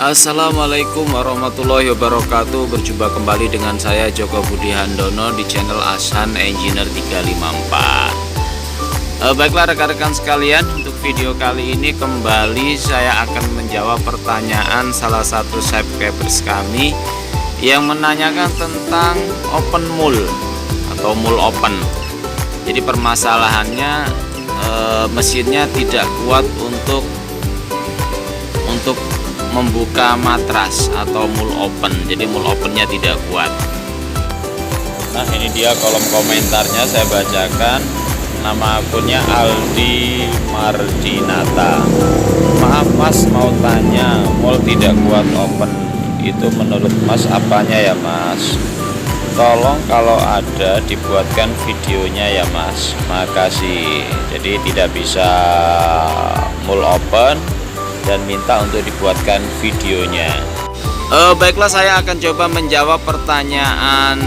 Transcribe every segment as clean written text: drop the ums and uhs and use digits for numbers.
Assalamualaikum warahmatullahi wabarakatuh. Berjumpa kembali dengan saya Joko Budi Handono di channel Ashan Engineer 354. Baiklah rekan-rekan sekalian, untuk video kali ini kembali saya akan menjawab pertanyaan salah satu subscribers kami yang menanyakan tentang open mul atau mul open. Jadi permasalahannya mesinnya tidak kuat untuk membuka matras atau mul open. Jadi mul opennya tidak kuat. Nah, ini dia kolom komentarnya, saya bacakan. Nama akunnya Aldi Mardinata. Maaf mas, mau tanya, mul tidak kuat open itu menurut mas apanya ya mas? Tolong kalau ada dibuatkan videonya ya mas, makasih. Jadi tidak bisa mul open dan minta untuk dibuatkan videonya. Baiklah, saya akan coba menjawab pertanyaan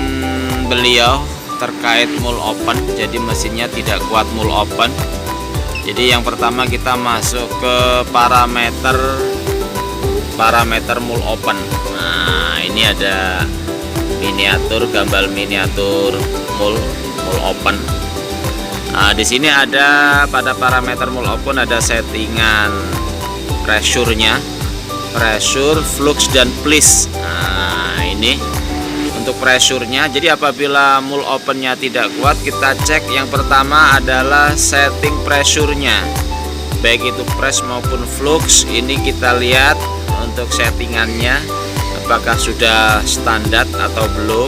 beliau terkait mul open. Jadi mesinnya tidak kuat mul open. Jadi yang pertama kita masuk ke parameter mul open. Nah, ini ada gambar miniatur mul open. Nah, di sini ada pada parameter mul open ada settingan pressure-nya, pressure, flux dan please. Nah, ini untuk pressure-nya. Jadi apabila mul open-nya tidak kuat, kita cek yang pertama adalah setting pressure-nya, baik itu press maupun flux. Ini kita lihat untuk settingannya apakah sudah standar atau belum.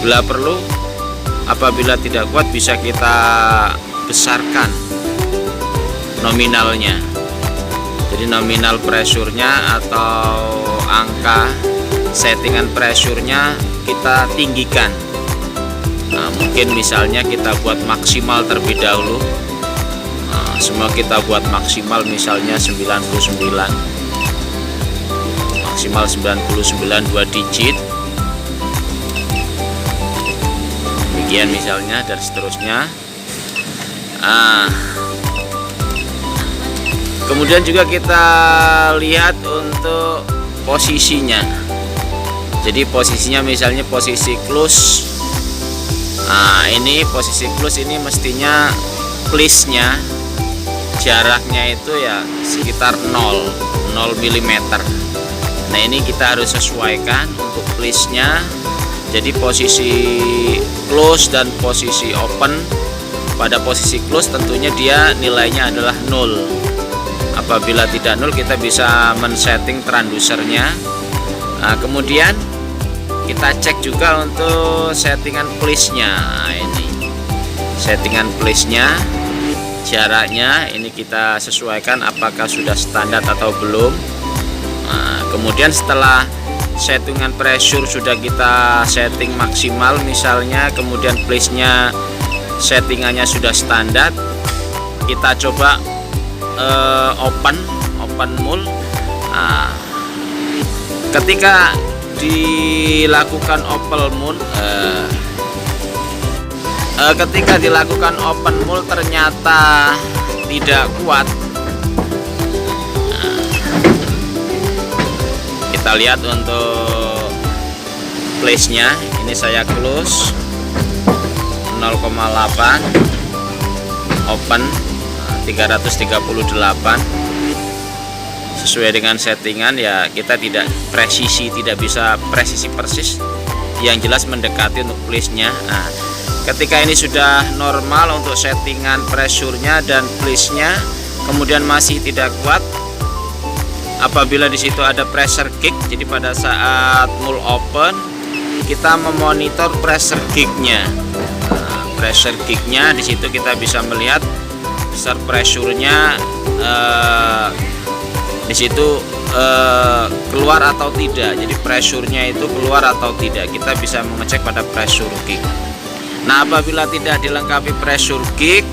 Bila perlu, apabila tidak kuat bisa kita besarkan nominalnya. Jadi nominal pressure-nya atau angka settingan pressure-nya kita tinggikan. Nah, mungkin misalnya kita buat maksimal terlebih dahulu. Nah, semua kita buat maksimal misalnya 99. Maksimal 99 2 digit. Demikian misalnya dan seterusnya. Kemudian juga kita lihat untuk posisinya. Jadi posisinya misalnya posisi close. Nah, ini posisi close ini mestinya please-nya jaraknya itu ya sekitar 0 mm. Nah, ini kita harus sesuaikan untuk please-nya. Jadi posisi close dan posisi open. Pada posisi close tentunya dia nilainya adalah 0. Apabila tidak 0 kita bisa men-setting transducernya. Nah, kemudian kita cek juga untuk settingan please-nya. Nah, ini settingan please-nya, jaraknya ini kita sesuaikan apakah sudah standar atau belum. Nah, kemudian setelah settingan pressure sudah kita setting maksimal misalnya, kemudian please-nya settingannya sudah standar, kita coba open mul. Nah, ketika dilakukan open mul ternyata tidak kuat. Nah, kita lihat untuk place-nya. Ini saya close 0,8, open 338 sesuai dengan settingan. Ya, kita tidak bisa presisi persis, yang jelas mendekati untuk place-nya. Nah, ketika ini sudah normal untuk settingan pressure-nya dan place-nya, kemudian masih tidak kuat, apabila di situ ada pressure gauge. Jadi pada saat mul open kita memonitor pressure gauge-nya. Nah, pressure gauge-nya di situ kita bisa melihat besar pressure-nya di situ keluar atau tidak. Jadi pressure-nya itu keluar atau tidak, kita bisa mengecek pada pressure gauge. Nah, apabila tidak dilengkapi pressure gauge,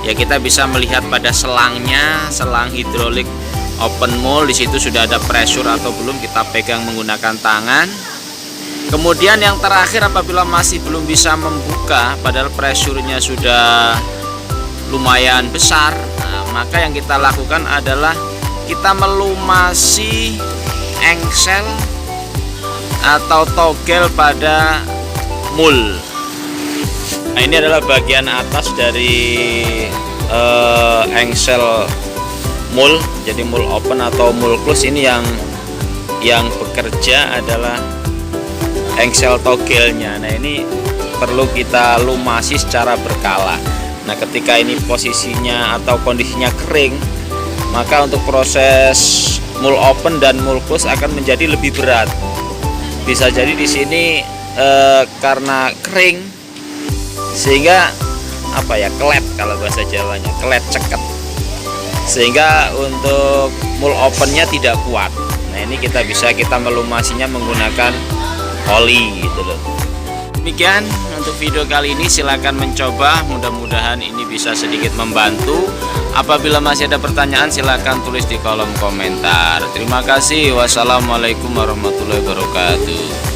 ya kita bisa melihat pada selangnya, selang hidrolik open mul. Di situ sudah ada pressure atau belum, kita pegang menggunakan tangan. Kemudian yang terakhir, apabila masih belum bisa membuka padahal pressure-nya sudah lumayan besar, nah, maka yang kita lakukan adalah kita melumasi engsel atau togel pada mul. Nah, ini adalah bagian atas dari engsel mul. Jadi mul open atau mul close ini yang bekerja adalah engsel togelnya. Nah, ini perlu kita lumasi secara berkala. Nah, ketika ini posisinya atau kondisinya kering, maka untuk proses mul open dan mul close akan menjadi lebih berat. Bisa jadi di sini karena kering sehingga kelet, kalau bahasa Jawanya kelet ceket, sehingga untuk mul opennya tidak kuat. Nah, ini kita melumasinya menggunakan oli gitu loh. Demikian untuk video kali ini, silahkan mencoba, mudah-mudahan ini bisa sedikit membantu. Apabila masih ada pertanyaan, silahkan tulis di kolom komentar. Terima kasih. Wassalamualaikum warahmatullahi wabarakatuh.